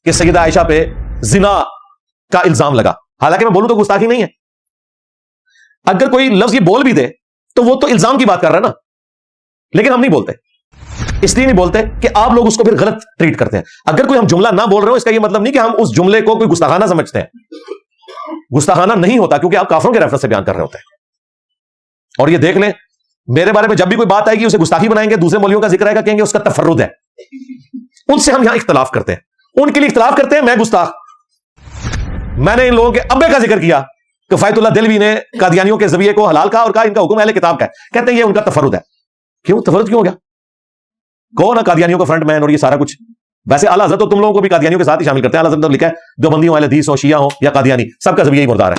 کہ سیدہ عائشہ پہ زنا کا الزام لگا، حالانکہ میں بولوں تو گستاخی نہیں ہے. اگر کوئی لفظ یہ بول بھی دے تو وہ تو الزام کی بات کر رہا ہے نا، لیکن ہم نہیں بولتے. اس لیے نہیں بولتے کہ آپ لوگ اس کو پھر غلط ٹریٹ کرتے ہیں. اگر کوئی ہم جملہ نہ بول رہے ہو اس کا یہ مطلب نہیں کہ ہم اس جملے کو کوئی گستاخانہ سمجھتے ہیں. گستاخانہ نہیں ہوتا، کیونکہ آپ کافروں کے ریفرنس سے بیان کر رہے ہوتے ہیں. اور یہ دیکھ لیں، میرے بارے میں جب بھی کوئی بات آئے گی اسے گستاخی بنائیں گے، دوسرے مولویوں کا ذکر آئے گا کہیں گے اس کا تفرد ہے. ان سے ہم یہاں اختلاف کرتے ہیں، ان کے لیے اختلاف کرتے ہیں. میں گستاخ، میں نے ان لوگوں کے ابے کا ذکر کیا کہ فائت اللہ دلوی نے قادیانیوں کے ذبیحے کو حلال کہا اور کہا ان کا حکم اہل کتاب کا ہے. کہتے ہیں یہ ان کا تفرد ہے. کیوں تفرد کیوں ہو گیا؟ کون ہے قادیانیوں کا فرنٹ مین اور یہ سارا کچھ؟ ویسے اعلیٰ حضرت تو تم لوگوں کو بھی قادیانیوں کے ساتھ ہی شامل کرتے ہیں. اعلیٰ حضرت نے لکھا ہے دیوبندی ہوں، اہل حدیث ہوں، شیعہ ہوں یا قادیانی، سب کا ذبیحہ ہی مردار ہے.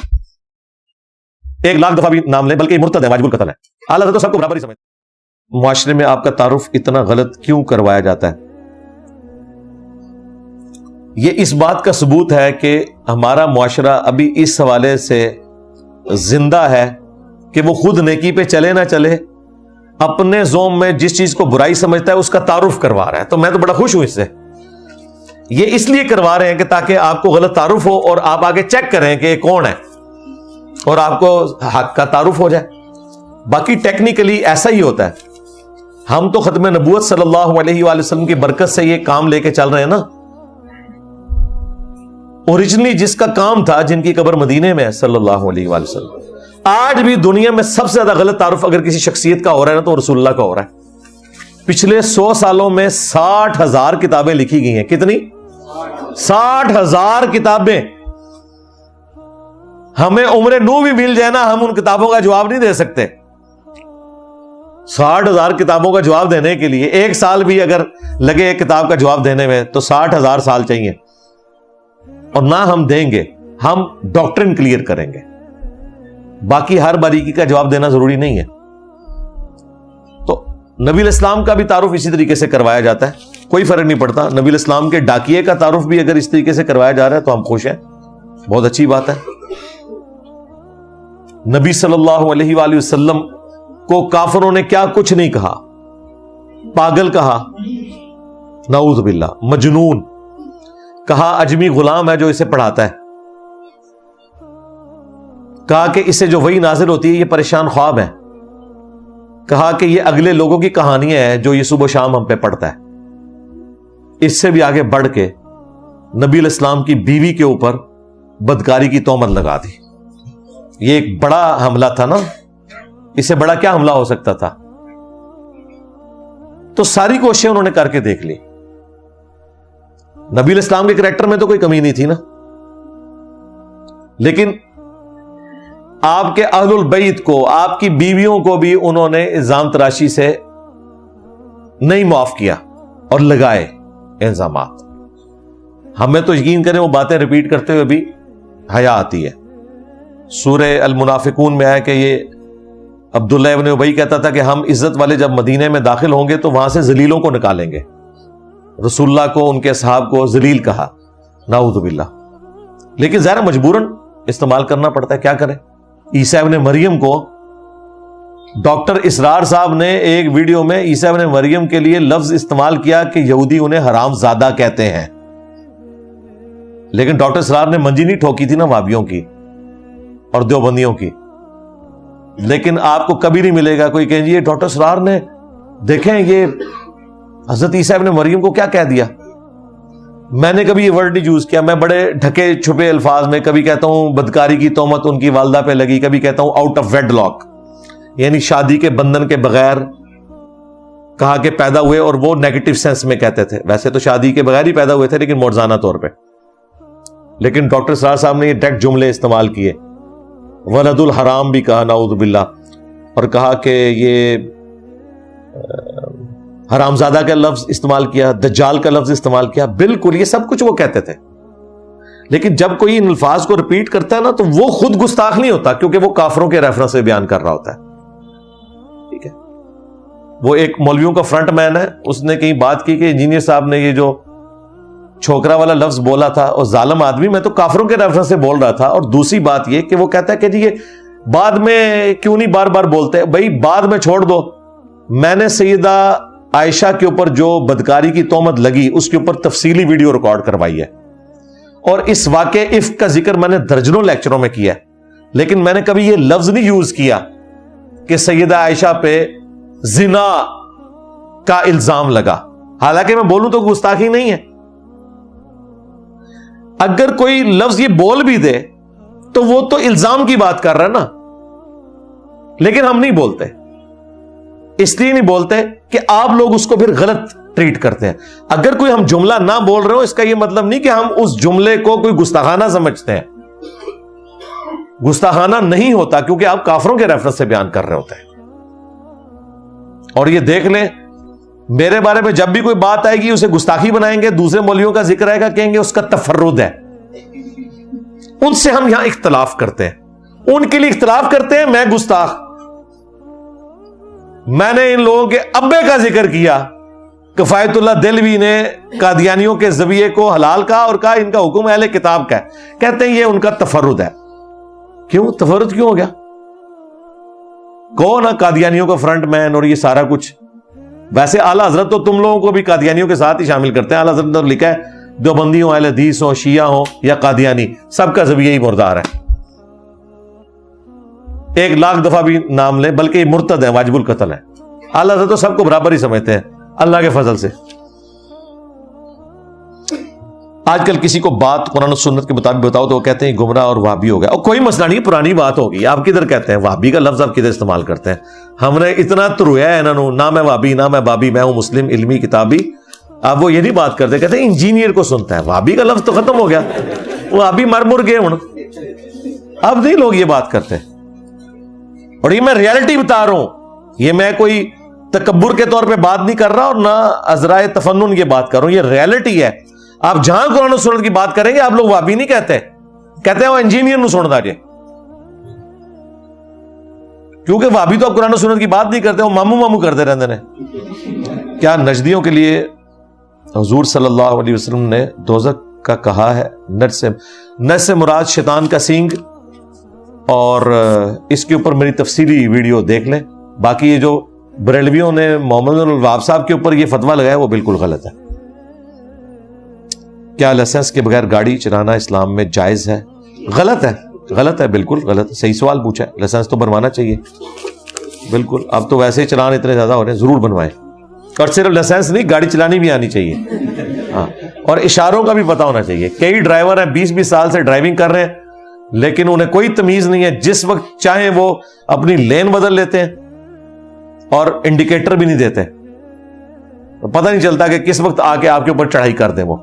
1,00,000 دفعہ بھی نام لیں، بلکہ یہ مرتد ہے، واجب القتل ہے. اعلیٰ حضرت تو سب کو برابر ہی سمجھتے ہیں. معاشرے میں آپ کا تعارف اتنا غلط کیوں کروایا جاتا ہے؟ یہ اس بات کا ثبوت ہے کہ ہمارا معاشرہ ابھی اس حوالے سے زندہ ہے کہ وہ خود نیکی پہ چلے نہ چلے، اپنے زوم میں جس چیز کو برائی سمجھتا ہے اس کا تعارف کروا رہا ہے. تو میں تو بڑا خوش ہوں اس سے. یہ اس لیے کروا رہے ہیں کہ تاکہ آپ کو غلط تعارف ہو اور آپ آگے چیک کریں کہ یہ کون ہے اور آپ کو حق کا تعارف ہو جائے. باقی ٹیکنیکلی ایسا ہی ہوتا ہے. ہم تو ختم نبوت صلی اللہ علیہ وآلہ وسلم کی برکت سے یہ کام لے کے چل رہے ہیں نا. اوریجنلی جس کا کام تھا، جن کی قبر مدینے میں ہے صلی اللہ علیہ وآلہ وسلم، آج بھی دنیا میں سب سے زیادہ غلط تعارف اگر کسی شخصیت کا ہو رہا ہے نا تو رسول اللہ کا ہو رہا ہے. پچھلے 100 سالوں میں 60,000 کتابیں لکھی گئی ہیں. کتنی؟ 60,000 کتابیں. ہمیں عمر نو بھی مل جائے نا، ہم ان کتابوں کا جواب نہیں دے سکتے. 60,000 کتابوں کا جواب دینے کے لیے 1 سال بھی اگر لگے ایک کتاب کا جواب دینے میں تو 60,000 سال چاہیے. اور نہ ہم دیں گے، ہم ڈاکٹرن کلیئر کریں گے. باقی ہر باریکی کا جواب دینا ضروری نہیں ہے. تو نبی الاسلام کا بھی تعارف اسی طریقے سے کروایا جاتا ہے، کوئی فرق نہیں پڑتا. نبی الاسلام کے ڈاکیے کا تعارف بھی اگر اس طریقے سے کروایا جا رہا ہے تو ہم خوش ہیں، بہت اچھی بات ہے. نبی صلی اللہ علیہ وآلہ وسلم کو کافروں نے کیا کچھ نہیں کہا. پاگل کہا، نعوذ باللہ، مجنون کہا، اجمی غلام ہے جو اسے پڑھاتا ہے. کہا کہ اسے جو وحی نازل ہوتی ہے یہ پریشان خواب ہے. کہا کہ یہ اگلے لوگوں کی کہانیاں ہیں جو یہ صبح و شام ہم پہ پڑھتا ہے. اس سے بھی آگے بڑھ کے نبی الاسلام کی بیوی کے اوپر بدکاری کی تہمت لگا دی. یہ ایک بڑا حملہ تھا نا، اس سے بڑا کیا حملہ ہو سکتا تھا؟ تو ساری کوششیں انہوں نے کر کے دیکھ لی. نبی الاسلام کے کریکٹر میں تو کوئی کمی نہیں تھی نا، لیکن آپ کے اہل البیت کو، آپ کی بیویوں کو بھی انہوں نے الزام تراشی سے نہیں معاف کیا اور لگائے الزامات. ہمیں تو یقین کریں وہ باتیں ریپیٹ کرتے ہوئے بھی حیا آتی ہے. سورہ المنافقون میں ہے کہ یہ عبداللہ ابن ابی کہتا تھا کہ ہم عزت والے جب مدینے میں داخل ہوں گے تو وہاں سے ذلیلوں کو نکالیں گے. رسول اللہ کو، ان کے اصحاب کو ذلیل کہا، نعوذ باللہ. لیکن ظاہر مجبوراً استعمال کرنا پڑتا ہے، کیا کریں. عیسیٰ ابن مریم کو ڈاکٹر اسرار صاحب نے ایک ویڈیو میں عیسیٰ ابن مریم کے لیے لفظ استعمال کیا کہ یہودی انہیں حرام زادہ کہتے ہیں. لیکن ڈاکٹر اسرار نے منجی نہیں ٹھوکی تھی نا وہابیوں کی اور دیوبندیوں کی. لیکن آپ کو کبھی نہیں ملے گا کوئی کہ جی یہ ڈاکٹر اسرار نے دیکھیں یہ حضرت عیسیٰ ابن مریم کو کیا کہہ دیا. میں نے کبھی یہ ورڈ نہیں یوز کیا، میں بڑے ڈھکے چھپے الفاظ میں کبھی کہتا ہوں بدکاری کی تہمت ان کی والدہ پہ لگی، کبھی کہتا ہوں آؤٹ آف ویڈ لاک، یعنی شادی کے بندھن کے بغیر کہا کہ پیدا ہوئے، اور وہ نیگیٹو سینس میں کہتے تھے. ویسے تو شادی کے بغیر ہی پیدا ہوئے تھے لیکن معجزانہ طور پہ. لیکن ڈاکٹر اسرار صاحب نے یہ ڈائریکٹ جملے استعمال کیے، ولد الحرام بھی کہا، نعوذ باللہ، اور کہا کہ یہ حرامزادہ کا لفظ استعمال کیا، دجال کا لفظ استعمال کیا. بالکل یہ سب کچھ وہ کہتے تھے. لیکن جب کوئی ان الفاظ کو ریپیٹ کرتا ہے نا تو وہ خود گستاخ نہیں ہوتا، کیونکہ وہ کافروں کے ریفرنس سے بیان کر رہا ہوتا ہے. ٹھیک ہے. وہ ایک مولویوں کا فرنٹ مین ہے، اس نے کہیں بات کی کہ انجینئر صاحب نے یہ جو چھوکرا والا لفظ بولا تھا اور ظالم آدمی، میں تو کافروں کے ریفرنس سے بول رہا تھا. اور دوسری بات یہ کہ وہ کہتا ہے کہ جی یہ بعد میں کیوں نہیں بار بار بولتے. بھائی بعد میں چھوڑ دو، میں نے سیدہ عائشہ کے اوپر جو بدکاری کی تہمت لگی اس کے اوپر تفصیلی ویڈیو ریکارڈ کروائی ہے. اور اس واقعے افک کا ذکر میں نے درجنوں لیکچروں میں کیا ہے، لیکن میں نے کبھی یہ لفظ نہیں یوز کیا کہ سیدہ عائشہ پہ زنا کا الزام لگا، حالانکہ میں بولوں تو گستاخی نہیں ہے۔ اگر کوئی لفظ یہ بول بھی دے تو وہ تو الزام کی بات کر رہا ہے نا، لیکن ہم نہیں بولتے، اس لیے نہیں بولتے کہ آپ لوگ اس کو پھر غلط ٹریٹ کرتے ہیں۔ اگر کوئی ہم جملہ نہ بول رہے ہو اس کا یہ مطلب نہیں کہ ہم اس جملے کو کوئی گستاخانہ سمجھتے ہیں، گستاخانہ نہیں ہوتا، کیونکہ آپ کافروں کے ریفرنس سے بیان کر رہے ہوتے ہیں۔ اور یہ دیکھ لیں، میرے بارے میں جب بھی کوئی بات آئے گی اسے گستاخی بنائیں گے، دوسرے مولویوں کا ذکر آئے گا کہیں گے اس کا تفرد ہے۔ ان سے ہم یہاں اختلاف کرتے ہیں، ان کے لیے اختلاف کرتے ہیں، میں گستاخ۔ میں نے ان لوگوں کے ابے کا ذکر کیا، کفایت اللہ دلوی نے قادیانیوں کے ذبیحے کو حلال کہا اور کہا ان کا حکم اہل کتاب کا ہے، کہتے ہیں یہ ان کا تفرد ہے۔ کیوں تفرد کیوں ہو گیا؟ کون ہے قادیانیوں کا فرنٹ مین اور یہ سارا کچھ؟ ویسے اعلیٰ حضرت تو تم لوگوں کو بھی قادیانیوں کے ساتھ ہی شامل کرتے ہیں۔ اعلیٰ حضرت نے لکھا ہے دیوبندی ہوں، اہل حدیث ہوں، شیعہ ہوں یا قادیانی، سب کا ذبیحہ ہی مردار ہے۔ 1,00,000 دفعہ بھی نام لیں، بلکہ یہ مرتد ہے، واجب القتل ہے۔ اعلیٰ حضرت تو سب کو برابر ہی سمجھتے ہیں اللہ کے فضل سے۔ آج کل کسی کو بات قرآن و سنت کے مطابق بتاؤ تو وہ کہتے ہیں گمراہ اور وہابی ہو گیا، اور کوئی مسئلہ نہیں، پرانی بات ہوگی۔ آپ کدھر کہتے ہیں وہابی کا لفظ، آپ کدھر استعمال کرتے ہیں؟ ہم نے اتنا ترویا ہے انہوں، نہ میں وہابی نہ میں بابی، میں ہوں مسلم علمی کتابی۔ اب وہ یہ نہیں بات کرتے، کہتے ہیں انجینئر کو سنتا ہے، وہابی کا لفظ تو ختم ہو گیا، وہابی مر گئے ہوں، اب نہیں لوگ یہ بات کرتے۔ اور یہ میں ریالٹی بتا رہا ہوں، یہ میں کوئی تکبر کے طور پہ بات نہیں کر رہا اور نہ عذرائے تفنن کی بات کر رہا ہوں، یہ ریالٹی ہے۔ آپ جہاں قرآن و سنت کی بات کریں گے آپ لوگ وہابی نہیں کہتے، کہتے ہیں وہ انجینئر نو سنتا جی، کیونکہ وہابی تو قرآن و سنت کی بات نہیں کرتے، وہ مامو مامو کرتے رہتے ہیں۔ کیا نجدیوں کے لیے حضور صلی اللہ علیہ وسلم نے دوزخ کا کہا ہے؟ نج سے مراد شیطان کا سینگ، اور اس کے اوپر میری تفصیلی ویڈیو دیکھ لیں۔ باقی یہ جو بریلویوں نے محمد الوہاب صاحب کے اوپر یہ فتویٰ لگایا وہ بالکل غلط ہے۔ کیا لائسنس کے بغیر گاڑی چلانا اسلام میں جائز ہے؟ غلط ہے، غلط ہے، بالکل غلط ہے۔ صحیح سوال پوچھا ہے، لائسنس تو بنوانا چاہیے، بالکل۔ اب تو ویسے ہی چلان اتنے زیادہ ہو رہے ہیں، ضرور بنوائیں، اور صرف لائسنس نہیں، گاڑی چلانی بھی آنی چاہیے، ہاں، اور اشاروں کا بھی پتہ ہونا چاہیے۔ کئی ڈرائیور ہیں 20-20 سال سے ڈرائیونگ کر رہے ہیں لیکن انہیں کوئی تمیز نہیں ہے، جس وقت چاہیں وہ اپنی لین بدل لیتے ہیں اور انڈیکیٹر بھی نہیں دیتے، پتہ نہیں چلتا کہ کس وقت آ کے آپ کے اوپر چڑھائی کر دیں وہ۔